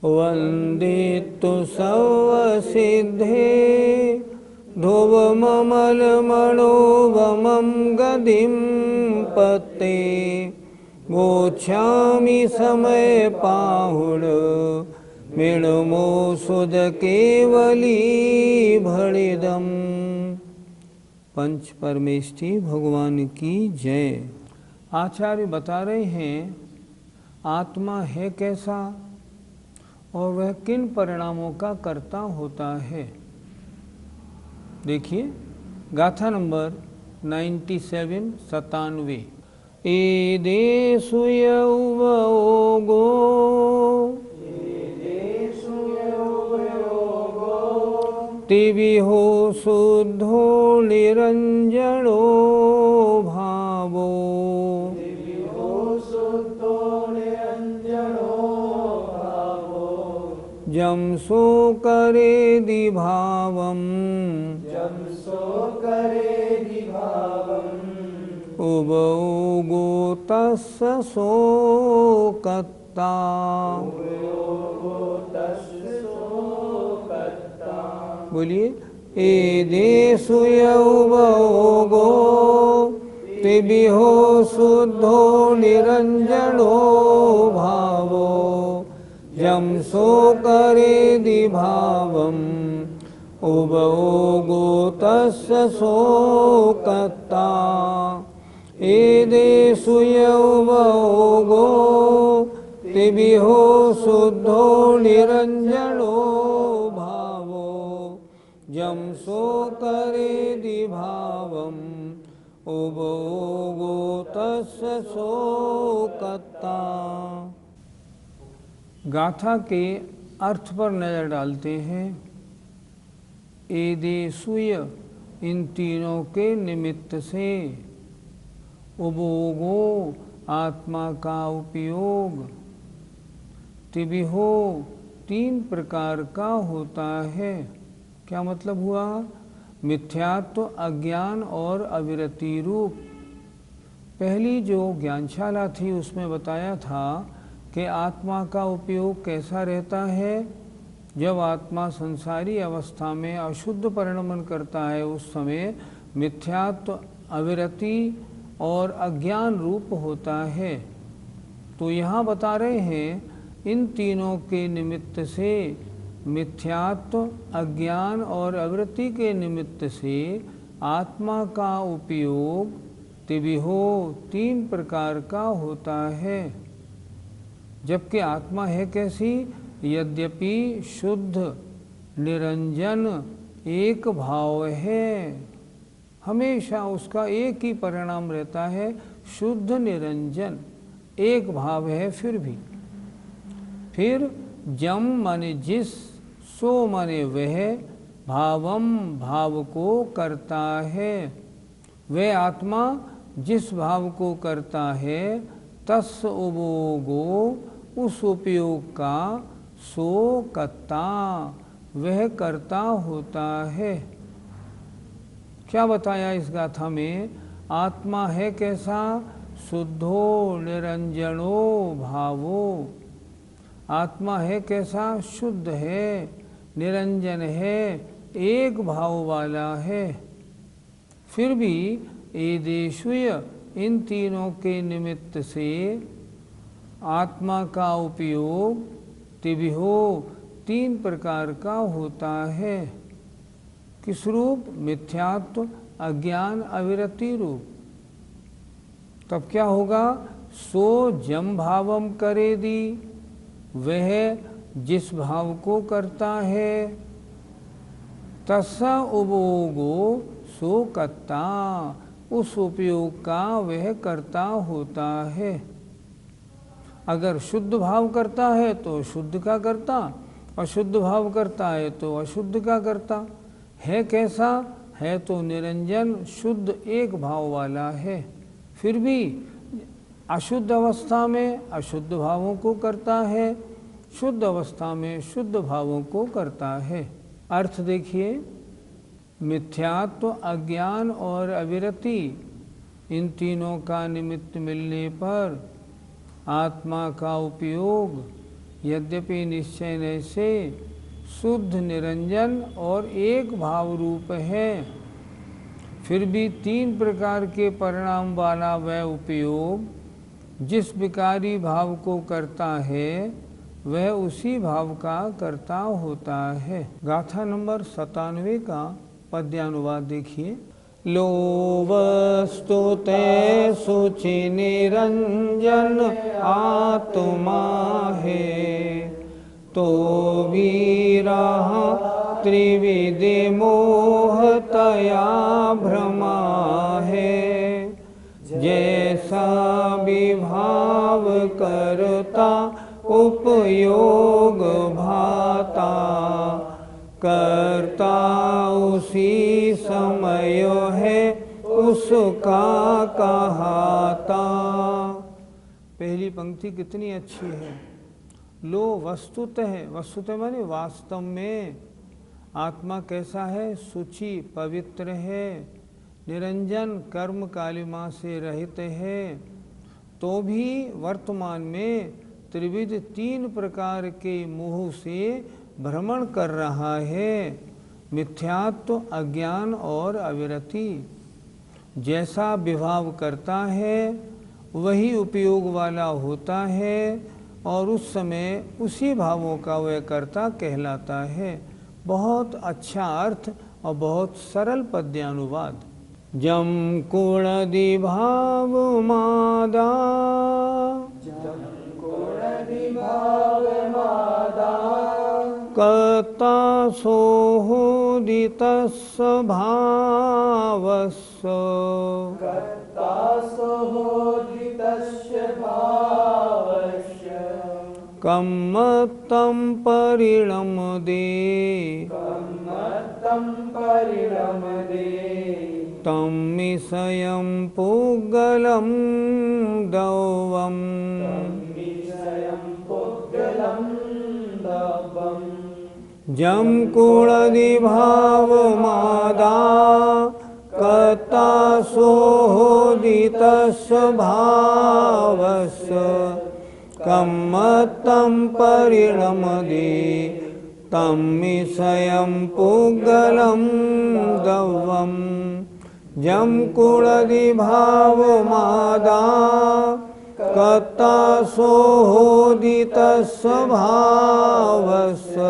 वन्दितु सर्वसिद्धे ध्रुवममलमणोवमं गदिं पते गोच्छामि समय पाहुण मृणमो सुध केवली भणिदम। पंच परमेष्ठी भगवान की जय। आचार्य बता रहे हैं आत्मा है कैसा और वह किन परिणामों का कर्ता होता है। देखिए गाथा नंबर 97 97। एदेषु यौवगो तिविहो शुद्धो निरंजनो भावो जम सो करेदि भावम उभौ गोतस्य शोकत्ता। बोलिए एदेषु यौवगो तिविहो शुद्धो निरंजनो भावो जम सो करेदि भावम उभौ गोतस्य शोकत्ता। एदेषु यौवगो तिविहो शुद्धो निरंजनो भावो जम सो करेदि भावम उभौ गोतस्य शोकत्ता। गाथा के अर्थ पर नजर डालते हैं। एदेषुय इन तीनों के निमित्त से, उभोगो आत्मा का उपयोग, तिविहो तीन प्रकार का होता है। क्या मतलब हुआ? मिथ्यात्व, अज्ञान और अविरति रूप। पहली जो ज्ञानशाला थी उसमें बताया था कि आत्मा का उपयोग कैसा रहता है। जब आत्मा संसारी अवस्था में अशुद्ध परिणमन करता है उस समय मिथ्यात्व, अविरति और अज्ञान रूप होता है। तो यहाँ बता रहे हैं इन तीनों के निमित्त से, मिथ्यात्व, अज्ञान और अविरति के निमित्त से आत्मा का उपयोग तिविहो तीन प्रकार का होता है। जबकि आत्मा है कैसी? यद्यपि शुद्ध निरंजन एक भाव है, हमेशा उसका एक ही परिणाम रहता है, शुद्ध निरंजन एक भाव है। फिर जम माने जिस, सो माने वह, भावम भाव को करता है। वह आत्मा जिस भाव को करता है, तस् उभोगो उस उपयोग का, सो कर्ता वह कर्ता होता है। क्या बताया इस गाथा में? आत्मा है कैसा? शुद्धो निरंजनो भावो। आत्मा है कैसा? शुद्ध है, निरंजन है, एक भाव वाला है। फिर भी एदेषुय इन तीनों के निमित्त से आत्मा का उपयोग तिविहो तीन प्रकार का होता है। किस रूप? मिथ्यात्व, अज्ञान, अविरति रूप। तब क्या होगा? सो जम भावम करेदि, वह जिस भाव को करता है, तस्सा उभोगो सो कर्ता उस उपयोग का वह कर्ता होता है। अगर शुद्ध भाव करता है तो शुद्ध का कर्ता, अशुद्ध भाव करता है तो अशुद्ध का कर्ता। है कैसा? है तो निरंजन शुद्ध एक भाव वाला है। फिर भी अशुद्ध अवस्था में अशुद्ध भावों को करता है, शुद्ध अवस्था में शुद्ध भावों को करता है। अर्थ देखिए, मिथ्यात्व, अज्ञान और अविरति इन तीनों का निमित्त मिलने पर आत्मा का उपयोग यद्यपि निश्चय से शुद्ध निरंजन और एक भाव रूप है, फिर भी 3 प्रकार के परिणाम वाला वह उपयोग जिस विकारी भाव को करता है वह उसी भाव का कर्ता होता है। गाथा नंबर 97 का पद्यानुवाद देखिए। लो वस्तुते शुचि निरंजन आत्मा है, तो वीरा त्रिविधि मोहतया भ्रमा है। जैसा विभाव करता उपयोग भाता, करता उसी समय है उसका कहाता। पहली पंक्ति कितनी अच्छी है। लो वस्तुतः, वस्तुतः माने वास्तव में आत्मा कैसा है, शुचि पवित्र है, निरंजन कर्म कालिमा से रहित है, तो भी वर्तमान में त्रिविध 3 प्रकार के मोह से भ्रमण कर रहा है, मिथ्यात्व, अज्ञान और अविरति। जैसा विभाव करता है वही उपयोग वाला होता है और उस समय उसी भावों का वह कर्ता कहलाता है। बहुत अच्छा अर्थ और बहुत सरल पद्यानुवाद। जम कुणदि भाव मादा, कर्ता सोहोदित भावस्य, कम्मत्तं परिणमदे, तं विषयं पुग्गलं दैवम्। जम कुणदि भाव मादा, कर्ता सोहोदित भावस्य, कम्मत्तं परिणमदे, तं विषयं पुग्गलं दैवम्। जम कुणदि भाव मादा, कर्ता सोहोदित भावस्य,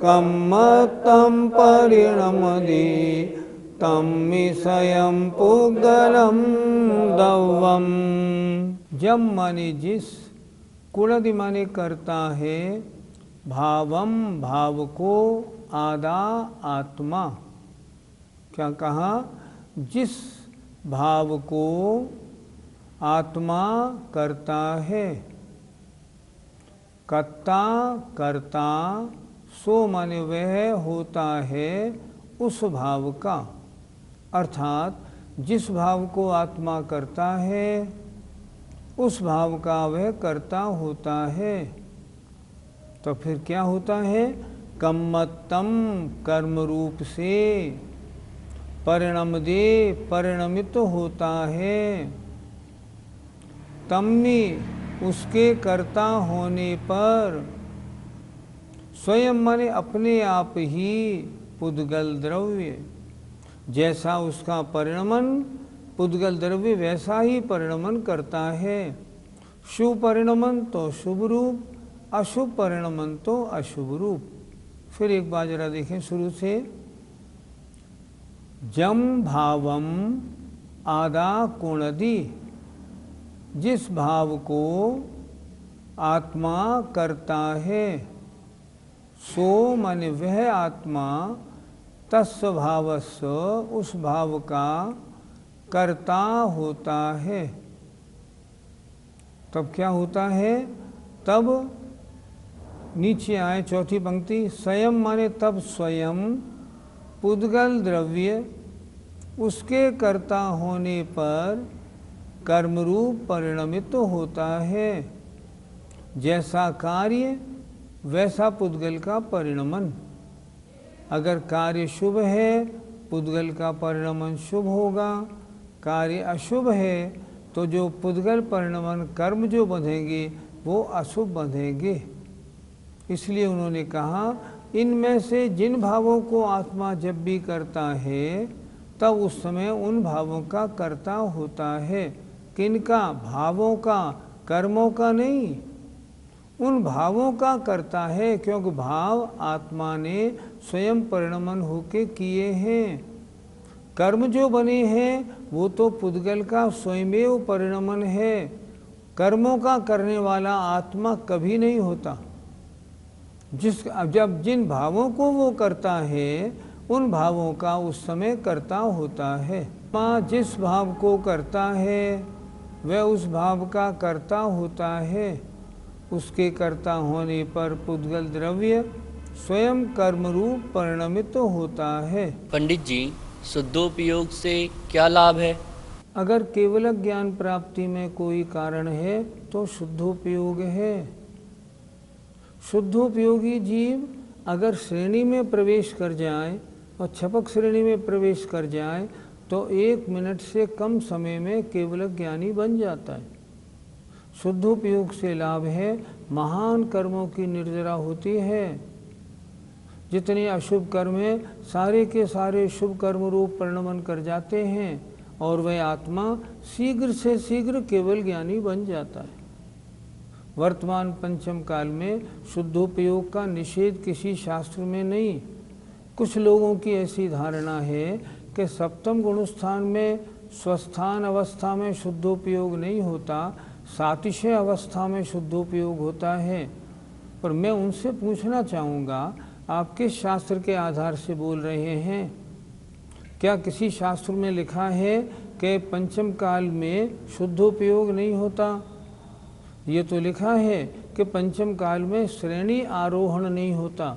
कम्मत्तं परिणमदे, तं विषयं पुग्गलं दैवम्। जम माने जिस, कुणदि माने करता है, भावम भाव को, आदा आत्मा। क्या कहा, जिस भाव को आत्मा करता है। कर्ता करता, सो माने वह होता है उस भाव का, अर्थात जिस भाव को आत्मा करता है उस भाव का वह कर्ता होता है। तो फिर क्या होता है, कम्मत्तम कर्म रूप से, परिणमदे परिणमित होता है, तम्मी उसके कर्ता होने पर, स्वयं माने अपने आप ही, पुद्गल द्रव्य, जैसा उसका परिणमन पुद्गल द्रव्य वैसा ही परिणमन करता है। शुभ परिणमन तो शुभ रूप, अशुभ परिणमन तो अशुभ रूप। फिर एक बार जरा देखें शुरू से। जम भावम आदा कुणदि, जिस भाव को आत्मा करता है, सो माने वह आत्मा, तस्य भावस्य उस भाव का कर्ता होता है। तब क्या होता है, तब नीचे आए चौथी पंक्ति, स्वयं माने तब स्वयं, पुद्गल द्रव्य उसके कर्ता होने पर कर्मरूप परिणमित होता है। जैसा कार्य वैसा पुद्गल का परिणमन। अगर कार्य शुभ है पुद्गल का परिणमन शुभ होगा, कार्य अशुभ है तो जो पुद्गल परिणमन कर्म जो बंधेंगे वो अशुभ बंधेंगे। इसलिए उन्होंने कहा इनमें से जिन भावों को आत्मा जब भी करता है तब उस समय उन भावों का कर्ता होता है। किनका? भावों का, कर्मों का नहीं। उन भावों का करता है, क्योंकि भाव आत्मा ने स्वयं परिणमन होके किए हैं। कर्म जो बने हैं वो तो पुद्गल का स्वयमेव परिणमन है। कर्मों का करने वाला आत्मा कभी नहीं होता। जब जिन भावों को वो करता है उन भावों का उस समय कर्ता होता है। आत्मा जिस भाव को करता है वह उस भाव का कर्ता होता है। उसके कर्ता होने पर पुद्गल द्रव्य स्वयं कर्म रूप परिणमित होता है। पंडित जी, शुद्धोपयोग से क्या लाभ है? अगर केवल ज्ञान प्राप्ति में कोई कारण है तो शुद्धोपयोग है। शुद्धोपयोगी जीव अगर श्रेणी में प्रवेश कर जाए और छपक श्रेणी में प्रवेश कर जाए तो 1 मिनट से कम समय में केवल ज्ञानी बन जाता है। शुद्धोपयोग से लाभ है, महान कर्मों की निर्जरा होती है। जितने अशुभ कर्म हैं सारे के सारे शुभ कर्म रूप परिणमन कर जाते हैं और वह आत्मा शीघ्र से शीघ्र केवल ज्ञानी बन जाता है। वर्तमान पंचम काल में शुद्धोपयोग का निषेध किसी शास्त्र में नहीं। कुछ लोगों की ऐसी धारणा है कि सप्तम गुणस्थान में स्वस्थान अवस्था में शुद्धोपयोग नहीं होता, सातिशय अवस्था में शुद्धोपयोग होता है। पर मैं उनसे पूछना चाहूँगा, आप किस शास्त्र के आधार से बोल रहे हैं? क्या किसी शास्त्र में लिखा है कि पंचम काल में शुद्धोपयोग नहीं होता? ये तो लिखा है कि पंचम काल में श्रेणी आरोहण नहीं होता।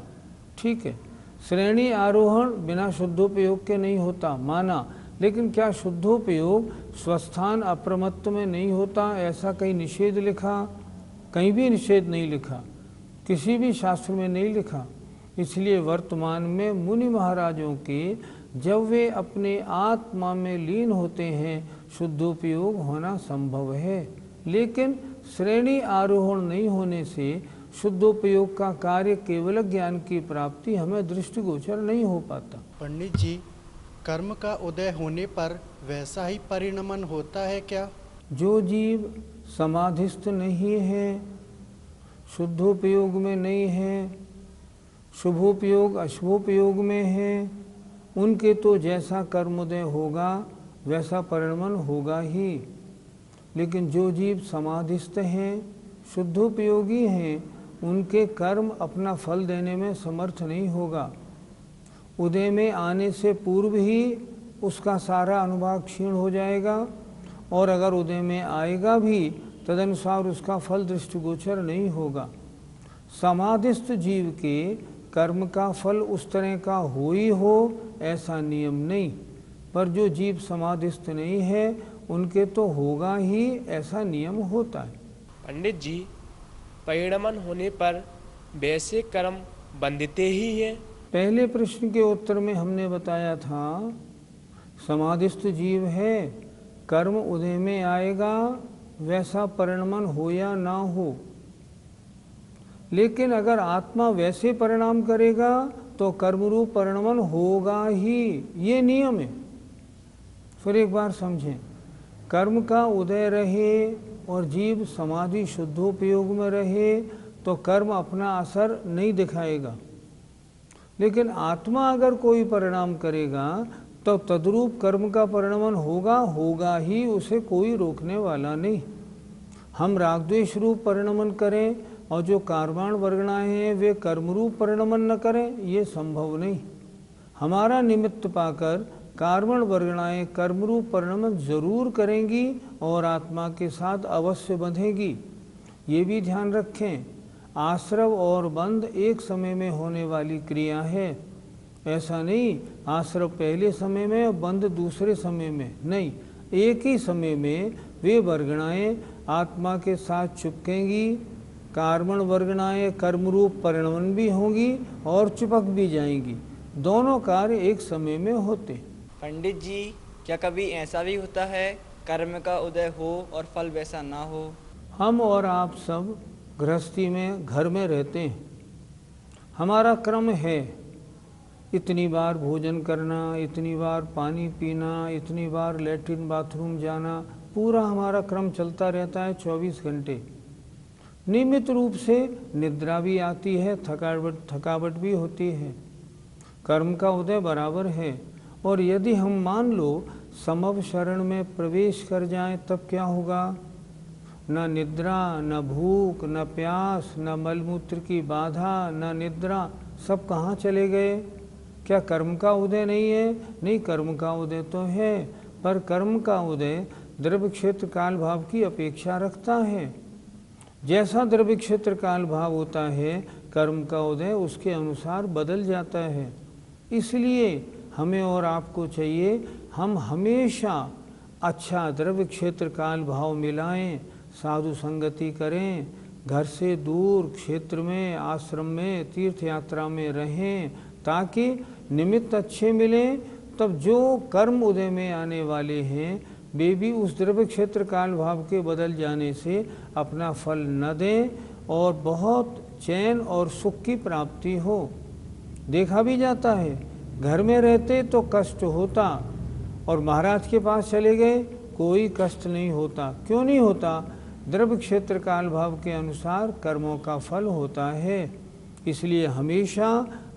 ठीक है, श्रेणी आरोहण बिना शुद्धोपयोग के नहीं होता, माना। लेकिन क्या शुद्धोपयोग स्वस्थान अप्रमत्त में नहीं होता? ऐसा कहीं निषेध लिखा? कहीं भी निषेध नहीं लिखा, किसी भी शास्त्र में नहीं लिखा। इसलिए वर्तमान में मुनि महाराजों के जब वे अपने आत्मा में लीन होते हैं शुद्धोपयोग होना संभव है, लेकिन श्रेणी आरोहण नहीं होने से शुद्धोपयोग का कार्य केवल ज्ञान की प्राप्ति हमें दृष्टिगोचर नहीं हो पाता। पंडित जी, कर्म का उदय होने पर वैसा ही परिणमन होता है क्या? जो जीव समाधिस्थ नहीं है, शुद्धोपयोग में नहीं है, शुभोपयोग अशुभोपयोग में है, उनके तो जैसा कर्मोदय होगा वैसा परिणमन होगा ही। लेकिन जो जीव समाधिस्थ हैं, शुद्धोपयोगी हैं, उनके कर्म अपना फल देने में समर्थ नहीं होगा। उदय में आने से पूर्व ही उसका सारा अनुभाग क्षीण हो जाएगा और अगर उदय में आएगा भी तदनुसार उसका फल दृष्टिगोचर नहीं होगा। समाधिस्थ जीव के कर्म का फल उस तरह का हो ही हो ऐसा नियम नहीं, पर जो जीव समाधिस्थ नहीं है उनके तो होगा ही ऐसा नियम होता है। पंडित जी, परिणमन होने पर वैसे कर्म बंधते ही हैं? पहले प्रश्न के उत्तर में हमने बताया था समाधिस्थ जीव है, कर्म उदय में आएगा वैसा परिणमन हो या ना हो। लेकिन अगर आत्मा वैसे परिणाम करेगा तो कर्मरूप परिणमन होगा ही, ये नियम है। फिर एक बार समझें, कर्म का उदय रहे और जीव समाधि शुद्धोपयोग में रहे तो कर्म अपना असर नहीं दिखाएगा। लेकिन आत्मा अगर कोई परिणाम करेगा तो तद्रूप कर्म का परिणमन होगा ही, उसे कोई रोकने वाला नहीं। हम रागद्वेष रूप परिणमन करें और जो कार्बाण वर्गणाएं हैं वे कर्मरूप परिणमन न करें, ये संभव नहीं। हमारा निमित्त पाकर कार्बन वर्गणाएं कर्मरूप परिणमन जरूर करेंगी और आत्मा के साथ अवश्य बंधेगी। ये भी ध्यान रखें, आश्रव और बंध एक समय में होने वाली क्रिया है। ऐसा नहीं आश्रव पहले समय में और बंध दूसरे समय में, नहीं, एक ही समय में वे वर्गणाएं आत्मा के साथ चिपकेंगी। कार्बन वर्गणाएं कर्मरूप परिणमन भी होंगी और चिपक भी जाएंगी। दोनों कार्य एक समय में होते। पंडित जी, क्या कभी ऐसा भी होता है कर्म का उदय हो और फल वैसा ना हो। हम और आप सब गृहस्थी में घर में रहते हैं, हमारा क्रम है इतनी बार भोजन करना, इतनी बार पानी पीना, इतनी बार लैट्रिन बाथरूम जाना, पूरा हमारा क्रम चलता रहता है 24 घंटे। नियमित रूप से निद्रा भी आती है, थकावट भी होती है, कर्म का उदय बराबर है। और यदि हम मान लो समव शरण में प्रवेश कर जाएं, तब क्या होगा? न निद्रा, न भूख, न प्यास, न मलमूत्र की बाधा, न निद्रा, सब कहाँ चले गए? क्या कर्म का उदय नहीं है? नहीं, कर्म का उदय तो है, पर कर्म का उदय द्रव्य क्षेत्र काल भाव की अपेक्षा रखता है। जैसा द्रव्य क्षेत्र काल भाव होता है, कर्म का उदय उसके अनुसार बदल जाता है। इसलिए हमें और आपको चाहिए, हम हमेशा अच्छा द्रव्य क्षेत्र काल भाव मिलाएं, साधु संगति करें, घर से दूर क्षेत्र में, आश्रम में, तीर्थ यात्रा में रहें, ताकि निमित्त अच्छे मिलें। तब जो कर्म उदय में आने वाले हैं वे भी उस द्रव्य क्षेत्र काल भाव के बदल जाने से अपना फल न दें और बहुत चैन और सुख की प्राप्ति हो। देखा भी जाता है, घर में रहते तो कष्ट होता और महाराज के पास चले गए कोई कष्ट नहीं होता। क्यों नहीं होता? द्रव्य क्षेत्र काल भाव के अनुसार कर्मों का फल होता है। इसलिए हमेशा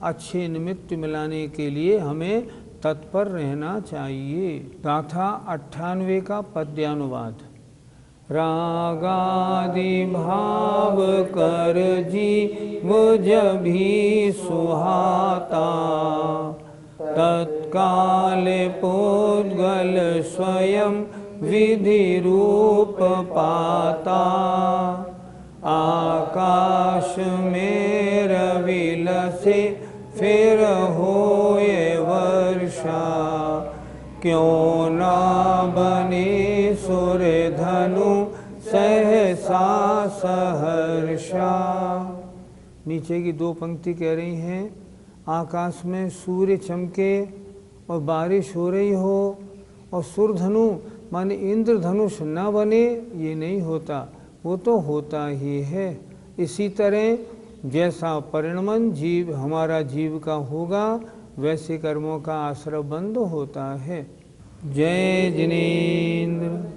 अच्छे निमित्त मिलाने के लिए हमें तत्पर रहना चाहिए। गाथा 98 का पद्यानुवाद। रागादि भाव कर जीव जभी सुहाता, तत्काल पोद्गल स्वयं विधि रूप पाता। आकाश में रवि लसे फिर होए वर्षा, क्यों ना बने सुर धनु सहसा सहर्षा। नीचे की दो पंक्ति कह रही हैं, आकाश में सूर्य चमके और बारिश हो रही हो और सुरधनु माने इंद्रधनुष न बने, ये नहीं होता, वो तो होता ही है। इसी तरह जैसा परिणमन जीव हमारा जीव का होगा, वैसे कर्मों का आश्रय बंद होता है। जय जिनेन्द्र।